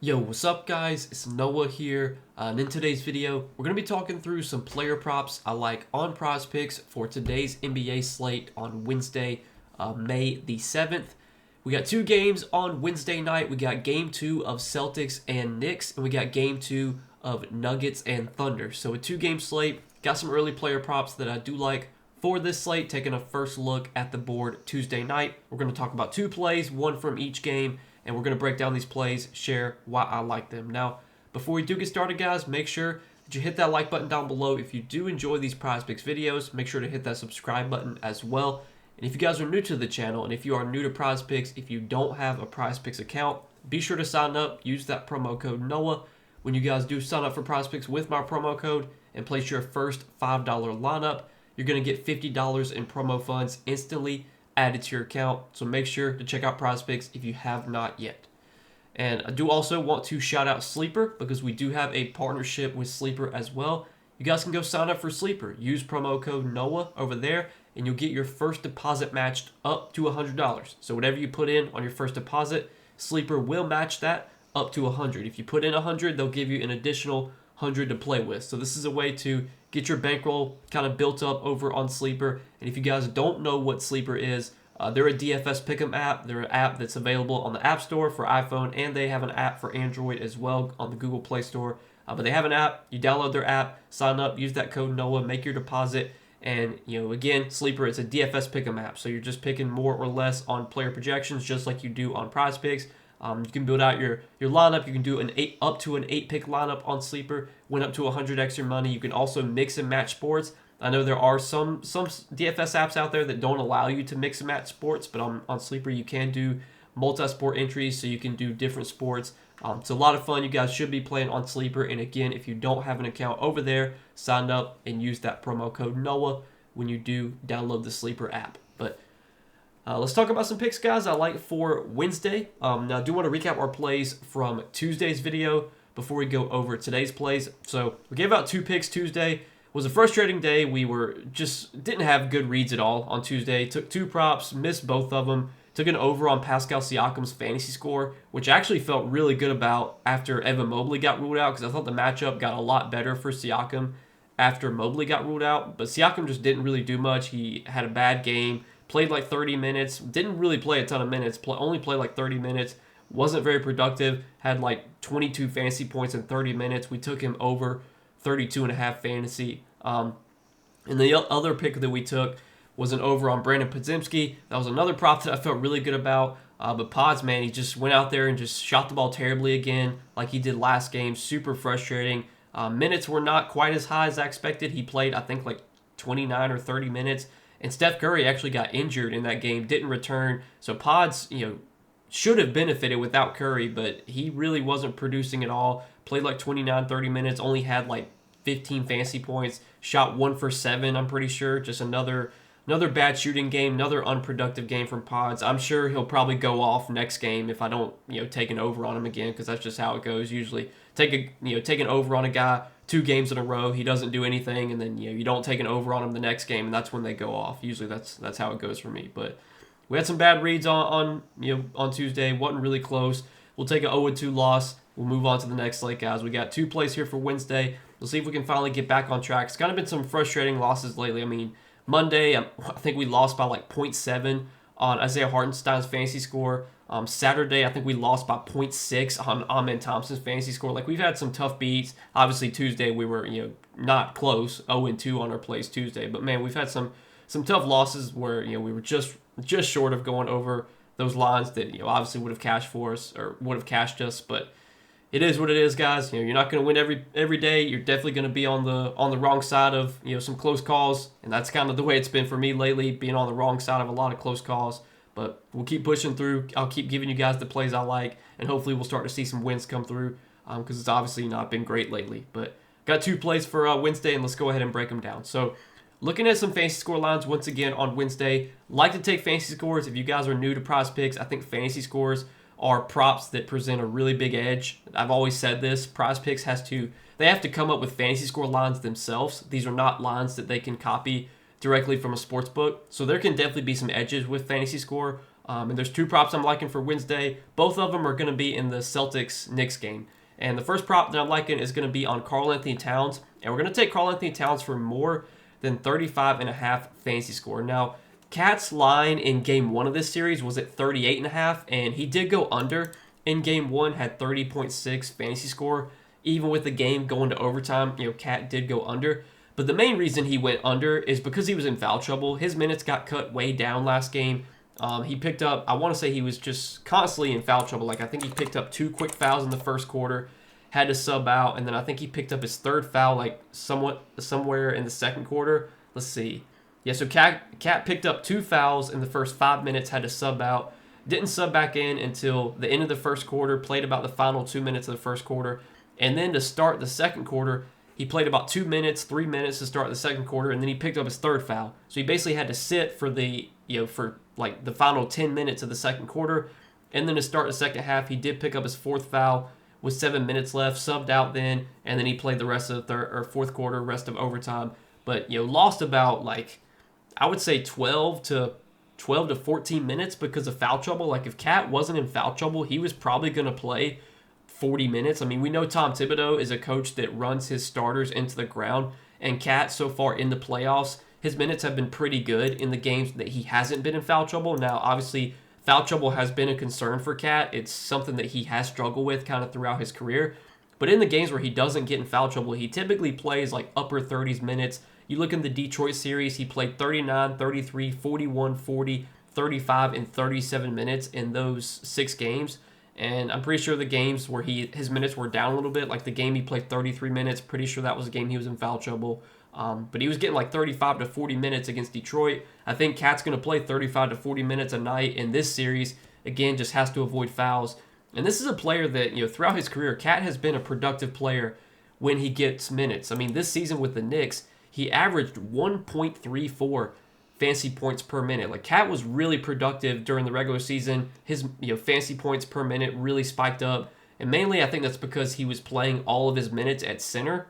Yo, what's up guys? It's Noah here, and in today's video, we're going to be talking through some player props I like on Prizepicks for today's NBA slate on Wednesday, May the 7th. We got two games on Wednesday night. We got game 2 of Celtics and Knicks, and we got game 2 of Nuggets and Thunder. So a two-game slate, got some early player props that I do like for this slate, taking a first look at the board Tuesday night. We're going to talk about two plays, one from each game, and we're going to break down these plays, share why I like them. Now, before we do get started, guys, make sure that you hit that like button down below. If you do enjoy these Prizepicks videos, make sure to hit that subscribe button as well. And if you guys are new to the channel, and if you are new to Prizepicks, if you don't have a Prizepicks account, be sure to sign up. Use that promo code NOAH when you guys do sign up for Prizepicks with my promo code and place your first $5 lineup. You're going to get $50 in promo funds instantly added to your account. So make sure to check out Prizepicks if you have not yet. And I do also want to shout out Sleeper because we do have a partnership with Sleeper as well. You guys can go sign up for Sleeper. Use promo code NOAH over there and you'll get your first deposit matched up to $100. So whatever you put in on your first deposit, Sleeper will match that up to $100. If you put in $100, they'll give you an additional $100 to play with. So this is a way to get your bankroll kind of built up over on Sleeper. And if you guys don't know what Sleeper is, they're a DFS pick'em app. They're an app that's available on the App Store for iPhone, and they have an app for Android as well on the Google Play Store. But they have an app. You download their app, sign up, use that code NOAH, make your deposit. And, again, Sleeper, it's a DFS pick'em app. So you're just picking more or less on player projections just like you do on Prizepicks. You can build out your lineup. You can do up to an 8-pick lineup on Sleeper, win up to 100 extra money. You can also mix and match sports. I know there are some DFS apps out there that don't allow you to mix and match sports, but on Sleeper you can do multi-sport entries, so you can do different sports. It's a lot of fun. You guys should be playing on Sleeper. And again, if you don't have an account over there, sign up and use that promo code NOAH when you do download the Sleeper app. But let's talk about some picks, guys, I like for Wednesday. Now, I do want to recap our plays from Tuesday's video before we go over today's plays. So we gave out 2 picks Tuesday. It was a frustrating day. We didn't have good reads at all on Tuesday. Took 2 props, missed both of them. Took an over on Pascal Siakam's fantasy score, which I actually felt really good about after Evan Mobley got ruled out, because I thought the matchup got a lot better for Siakam after Mobley got ruled out. But Siakam just didn't really do much. He had a bad game. Played like 30 minutes. Didn't really play a ton of minutes. Only played like 30 minutes. Wasn't very productive. Had like 22 fantasy points in 30 minutes. We took him over 32.5 fantasy. And the other pick that we took was an over on Brandon Prizepicks. That was another prop that I felt really good about. But Pods, man, he just went out there and just shot the ball terribly again like he did last game. Super frustrating. Minutes were not quite as high as I expected. He played, I think, like 29 or 30 minutes. And Steph Curry actually got injured in that game, didn't return. So Pods, should have benefited without Curry, but he really wasn't producing at all. Played like 29, 30 minutes, only had like 15 fantasy points, shot 1 for 7, I'm pretty sure. Just another bad shooting game, another unproductive game from Pods. I'm sure he'll probably go off next game if I don't, take an over on him again, because that's just how it goes usually. Take an over on a guy 2 games in a row, he doesn't do anything, and then you don't take an over on him the next game, and that's when they go off. Usually that's how it goes for me. But we had some bad reads on Tuesday. Wasn't really close. We'll take an 0-2 loss. We'll move on to the next slate, guys. We got 2 plays here for Wednesday. We'll see if we can finally get back on track. It's kind of been some frustrating losses lately. I mean, Monday, I think we lost by like 0.7 on Isaiah Hartenstein's fantasy score. Saturday, I think we lost by 0.6 on Amen Thompson's fantasy score. Like, we've had some tough beats. Obviously, Tuesday we were, not close, 0-2 on our plays Tuesday. But man, we've had some tough losses where we were just short of going over those lines that obviously would have cashed for us or would have cashed us. But it is what it is, guys. You're not going to win every day. You're definitely going to be on the wrong side of some close calls, and that's kind of the way it's been for me lately, being on the wrong side of a lot of close calls. But we'll keep pushing through. I'll keep giving you guys the plays I like, and hopefully we'll start to see some wins come through because it's obviously not been great lately. But got 2 plays for Wednesday, and let's go ahead and break them down. So looking at some fantasy score lines once again on Wednesday. Like to take fantasy scores. If you guys are new to Prizepicks, I think fantasy scores are props that present a really big edge. I've always said this. Prizepicks they have to come up with fantasy score lines themselves. These are not lines that they can copy directly from a sports book. So there can definitely be some edges with fantasy score And there's two props I'm liking for Wednesday. Both of them are going to be in the Celtics-Knicks game. And the first prop that I'm liking is going to be on Karl-Anthony Towns. And we're going to take Karl-Anthony Towns for more than 35.5 fantasy score. Now, Cat's line in game 1 of this series was at 38.5, and he did go under in game 1, had 30.6 fantasy score. Even with the game going to overtime, Cat did go under. But the main reason he went under is because he was in foul trouble. His minutes got cut way down last game. He picked up, I want to say he was just constantly in foul trouble. Like, I think he picked up 2 quick fouls in the first quarter, had to sub out, and then I think he picked up his 3rd foul, like, somewhere in the second quarter. Let's see. Yeah, so Cat picked up 2 fouls in the first 5 minutes, had to sub out. Didn't sub back in until the end of the first quarter, played about the final 2 minutes of the first quarter. And then to start the second quarter, he played about 2 minutes, 3 minutes to start the second quarter, and then he picked up his 3rd foul. So he basically had to sit for the final 10 minutes of the second quarter. And then to start the second half, he did pick up his 4th foul with 7 minutes left, subbed out then, and then he played the rest of the fourth quarter, rest of overtime. But, lost about, I would say 12 to 14 minutes because of foul trouble. Like, if Cat wasn't in foul trouble, he was probably going to play 40 minutes. I mean, we know Tom Thibodeau is a coach that runs his starters into the ground, and Cat, so far in the playoffs, his minutes have been pretty good in the games that he hasn't been in foul trouble. Now, obviously, foul trouble has been a concern for Cat. It's something that he has struggled with kind of throughout his career. But in the games where he doesn't get in foul trouble, he typically plays like upper 30s minutes. You look in the Detroit series, he played 39, 33, 41, 40, 35, and 37 minutes in those 6 games. And I'm pretty sure the games where his minutes were down a little bit, like the game he played 33 minutes, pretty sure that was a game he was in foul trouble. But he was getting like 35 to 40 minutes against Detroit. I think Cat's going to play 35 to 40 minutes a night in this series. Again, just has to avoid fouls. And this is a player that, throughout his career, Cat has been a productive player when he gets minutes. I mean, this season with the Knicks, he averaged 1.34 fantasy points per minute. Like, Cat was really productive during the regular season. His fantasy points per minute really spiked up, and mainly I think that's because he was playing all of his minutes at center.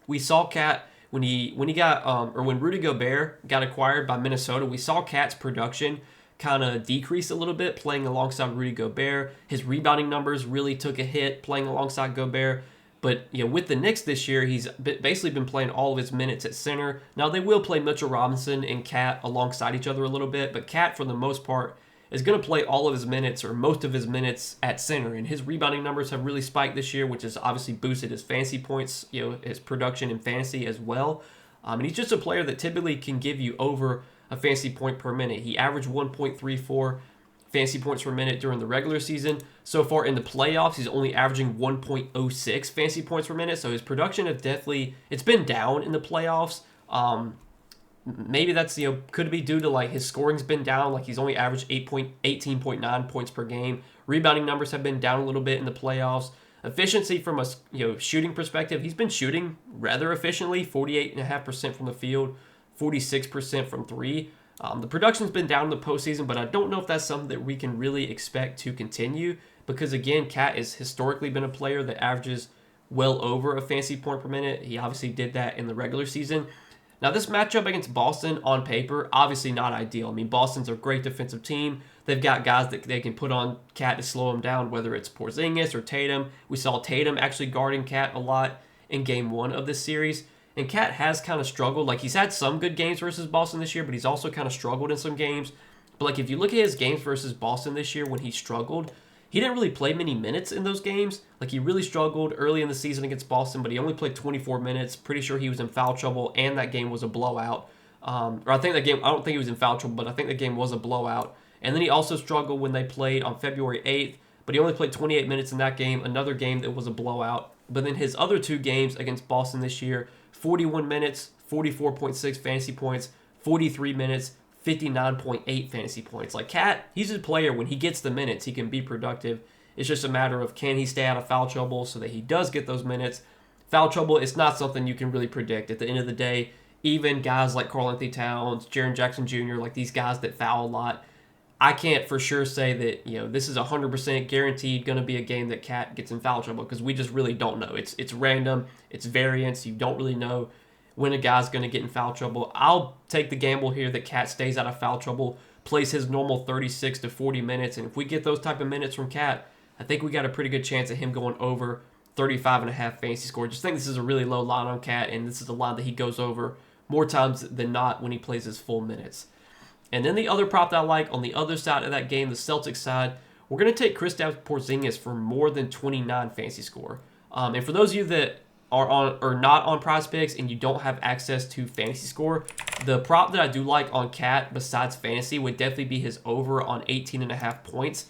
We saw Cat when Rudy Gobert got acquired by Minnesota. We saw Cat's production kind of decrease a little bit playing alongside Rudy Gobert. His rebounding numbers really took a hit playing alongside Gobert. But with the Knicks this year, he's basically been playing all of his minutes at center. Now, they will play Mitchell Robinson and Cat alongside each other a little bit, but Cat, for the most part, is going to play all of his minutes or most of his minutes at center. And his rebounding numbers have really spiked this year, which has obviously boosted his fantasy points, his production in fantasy as well. And he's just a player that typically can give you over a fantasy point per minute. He averaged 1.34 fantasy points per minute during the regular season. So far in the playoffs, he's only averaging 1.06 fantasy points per minute. So his production has it's been down in the playoffs. Maybe that's, could be due to like his scoring's been down. Like, he's only averaged 18.9 points per game. Rebounding numbers have been down a little bit in the playoffs. Efficiency from a shooting perspective, he's been shooting rather efficiently, 48.5% from the field, 46% from 3. The production's been down in the postseason, but I don't know if that's something that we can really expect to continue because, again, Cat has historically been a player that averages well over a fantasy point per minute. He obviously did that in the regular season. Now, this matchup against Boston on paper, obviously not ideal. I mean, Boston's a great defensive team. They've got guys that they can put on Cat to slow him down, whether it's Porzingis or Tatum. We saw Tatum actually guarding Cat a lot in Game 1 of this series. And Cat has kind of struggled. Like, he's had some good games versus Boston this year, but he's also kind of struggled in some games. But, like, if you look at his games versus Boston this year when he struggled, he didn't really play many minutes in those games. Like, he really struggled early in the season against Boston, but he only played 24 minutes. Pretty sure he was in foul trouble, and that game was a blowout. I don't think he was in foul trouble, but I think the game was a blowout. And then he also struggled when they played on February 8th, but he only played 28 minutes in that game, another game that was a blowout. But then his other 2 games against Boston this year, 41 minutes, 44.6 fantasy points, 43 minutes, 59.8 fantasy points. Like, Cat, he's a player, when he gets the minutes, he can be productive. It's just a matter of, can he stay out of foul trouble so that he does get those minutes. Foul trouble is not something you can really predict. At the end of the day, even guys like Karl-Anthony Towns, Jaren Jackson Jr., like these guys that foul a lot, I can't for sure say that, this is 100% guaranteed going to be a game that Cat gets in foul trouble because we just really don't know. It's random. It's variance. You don't really know when a guy's going to get in foul trouble. I'll take the gamble here that Cat stays out of foul trouble, plays his normal 36 to 40 minutes. And if we get those type of minutes from Cat, I think we got a pretty good chance of him going over 35.5 fantasy score. Just think this is a really low line on Cat, and this is a line that he goes over more times than not when he plays his full minutes. And then the other prop that I like on the other side of that game, the Celtics side, we're going to take Kristaps Porzingis for more than 29 fantasy score. And for those of you that are on or not on Prizepicks and you don't have access to fantasy score, the prop that I do like on Cat besides fantasy would definitely be his over on 18.5 points.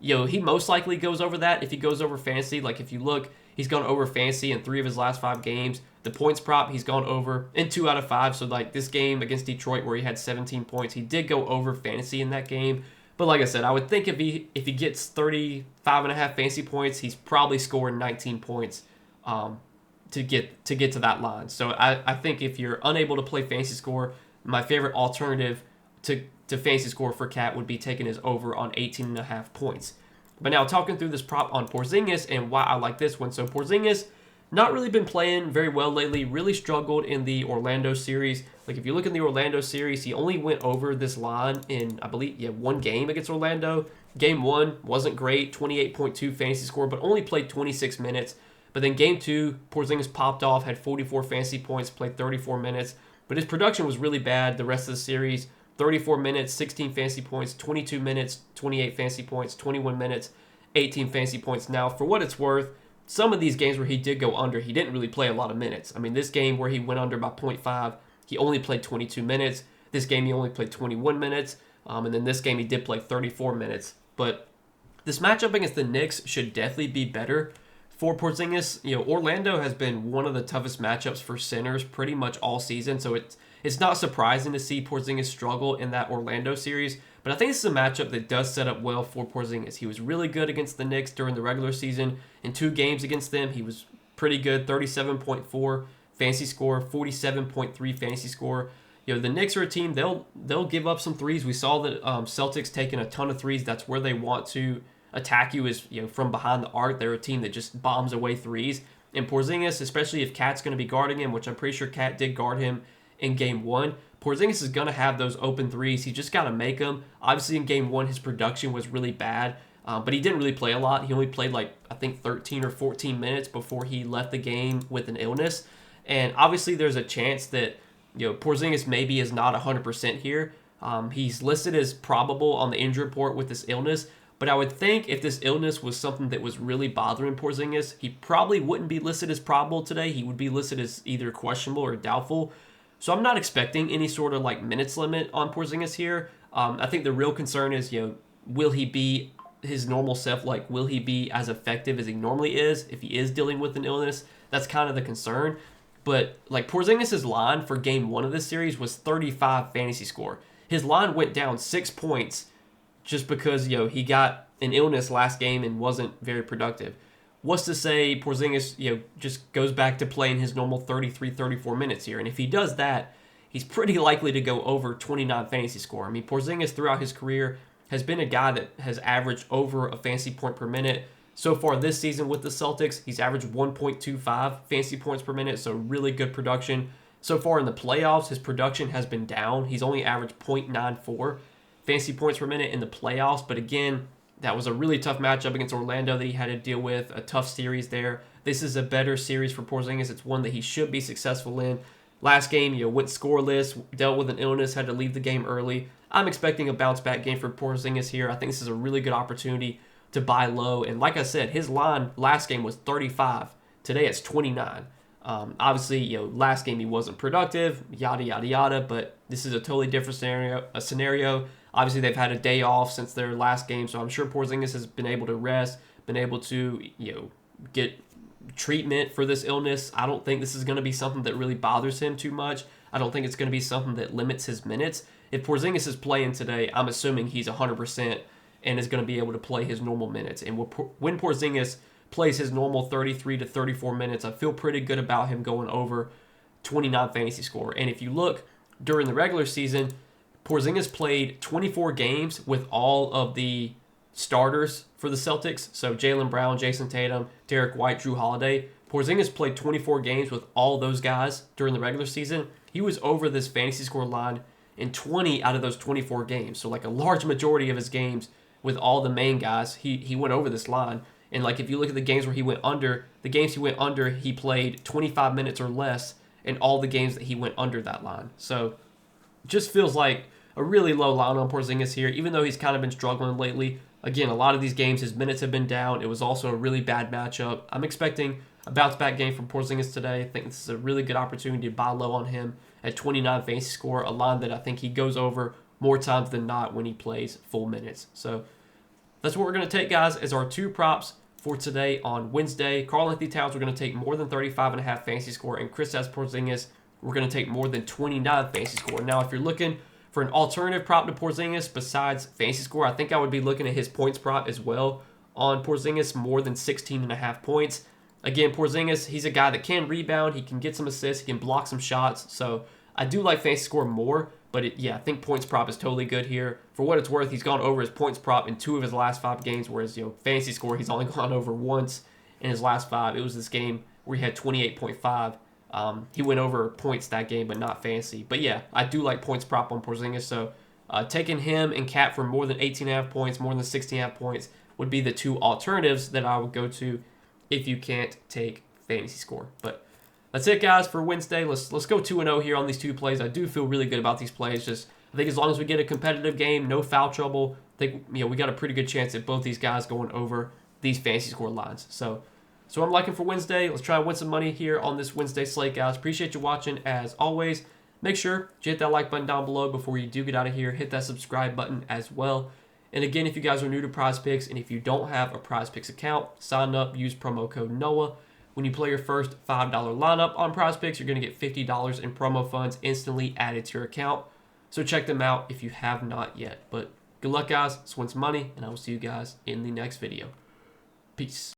He most likely goes over that if he goes over fantasy. Like if you look, he's gone over fantasy in 3 of his last 5 games. The points prop, he's gone over in 2 out of 5. So like this game against Detroit where he had 17 points, he did go over fantasy in that game. But like I said, I would think if he gets 35.5 fantasy points, he's probably scoring 19 points to get to that line. So I think if you're unable to play fantasy score, my favorite alternative to fantasy score for Cat would be taking his over on 18.5 points. But now talking through this prop on Porzingis and why I like this one. So Porzingis, not really been playing very well lately, really struggled in the Orlando series. Like if you look in the Orlando series, he only went over this line in, I believe, one game against Orlando. Game 1 wasn't great, 28.2 fantasy score, but only played 26 minutes. But then game 2, Porzingis popped off, had 44 fantasy points, played 34 minutes. But his production was really bad the rest of the series. 34 minutes, 16 fantasy points, 22 minutes, 28 fantasy points, 21 minutes, 18 fantasy points. Now, for what it's worth, some of these games where he did go under, he didn't really play a lot of minutes. I mean, this game where he went under by 0.5, he only played 22 minutes. This game, he only played 21 minutes. And then this game, he did play 34 minutes. But this matchup against the Knicks should definitely be better for Porzingis. Orlando has been one of the toughest matchups for centers pretty much all season. So it's not surprising to see Porzingis struggle in that Orlando series. But I think this is a matchup that does set up well for Porzingis. He was really good against the Knicks during the regular season. In 2 games against them, he was pretty good. 37.4 fantasy score, 47.3 fantasy score. The Knicks are a team, they'll give up some threes. We saw the Celtics taking a ton of threes. That's where they want to attack you, is from behind the arc. They're a team that just bombs away threes. And Porzingis, especially if Cat's going to be guarding him, which I'm pretty sure Cat did guard him in game 1, Porzingis is going to have those open threes. He just got to make them. Obviously, in game 1, his production was really bad, but he didn't really play a lot. He only played I think 13 or 14 minutes before he left the game with an illness. And obviously, there's a chance that Porzingis maybe is not 100% here. He's listed as probable on the injury report with this illness, but I would think if this illness was something that was really bothering Porzingis, he probably wouldn't be listed as probable today. He would be listed as either questionable or doubtful. So I'm not expecting any sort of minutes limit on Porzingis here. I think the real concern is, will he be his normal self? Will he be as effective as he normally is if he is dealing with an illness? That's kind of the concern. But Porzingis' line for game 1 of this series was 35 fantasy score. His line went down 6 points just because he got an illness last game and wasn't very productive. What's to say Porzingis just goes back to playing his normal 33, 34 minutes here? And if he does that, he's pretty likely to go over 29 fantasy score. I mean, Porzingis throughout his career has been a guy that has averaged over a fantasy point per minute. So far this season with the Celtics, he's averaged 1.25 fantasy points per minute, so really good production. So far in the playoffs, his production has been down. He's only averaged 0.94 fantasy points per minute in the playoffs, but again, that was a really tough matchup against Orlando that he had to deal with, a tough series there. This is a better series for Porzingis. It's one that he should be successful in. Last game, went scoreless, dealt with an illness, had to leave the game early. I'm expecting a bounce-back game for Porzingis here. I think this is a really good opportunity to buy low. And like I said, his line last game was 35. Today it's 29. Obviously, last game he wasn't productive, yada, yada, yada, but this is a totally different scenario. Obviously, they've had a day off since their last game, so I'm sure Porzingis has been able to rest, been able to, get treatment for this illness. I don't think this is going to be something that really bothers him too much. I don't think it's going to be something that limits his minutes. If Porzingis is playing today, I'm assuming he's 100% and is going to be able to play his normal minutes. And when Porzingis plays his normal 33 to 34 minutes, I feel pretty good about him going over 29 fantasy score. And if you look during the regular season, Porzingis played 24 games with all of the starters for the Celtics. So Jaylen Brown, Jason Tatum, Derek White, Drew Holiday. Porzingis played 24 games with all those guys during the regular season. He was over this fantasy score line in 20 out of those 24 games. So like a large majority of his games with all the main guys, he went over this line. And like if you look at the games where he went under, the games he went under, he played 25 minutes or less in all the games that he went under that line. So just feels like a really low line on Porzingis here, even though he's kind of been struggling lately. Again, a lot of these games, his minutes have been down. It was also a really bad matchup. I'm expecting a bounce-back game from Porzingis today. I think this is a really good opportunity to buy low on him at 29 fantasy score, a line that I think he goes over more times than not when he plays full minutes. So that's what we're going to take, guys, as our 2 props for today on Wednesday. Karl-Anthony Towns, we're going to take more than 35.5 fantasy score, and Kristaps Porzingis, we're going to take more than 29 fantasy score. Now, if you're looking for an alternative prop to Porzingis besides fantasy score, I think I would be looking at his points prop as well on Porzingis, more than 16.5 points. Again, Porzingis, he's a guy that can rebound, he can get some assists, he can block some shots. So I do like fantasy score more, but I think points prop is totally good here. For what it's worth, he's gone over his points prop in 2 of his last 5 games, whereas fantasy score he's only gone over once in his last 5. It was this game where he had 28.5. He went over points that game, but not fantasy. But yeah, I do like points prop on Porzingis. So taking him and Cat for more than 18.5 points, more than 16.5 points would be the 2 alternatives that I would go to if you can't take fantasy score. But that's it, guys, for Wednesday. Let's go 2-0 here on these 2 plays. I do feel really good about these plays. Just I think as long as we get a competitive game, no foul trouble, I think we got a pretty good chance at both these guys going over these fantasy score lines. So I'm liking for Wednesday. Let's try and win some money here on this Wednesday slate, guys. Appreciate you watching as always. Make sure you hit that like button down below before you do get out of here. Hit that subscribe button as well. And again, if you guys are new to Prizepicks and if you don't have a Prizepicks account, sign up, use promo code NOAH. When you play your first $5 lineup on Prizepicks, you're going to get $50 in promo funds instantly added to your account. So check them out if you have not yet. But good luck, guys. Let's win some money, and I will see you guys in the next video. Peace.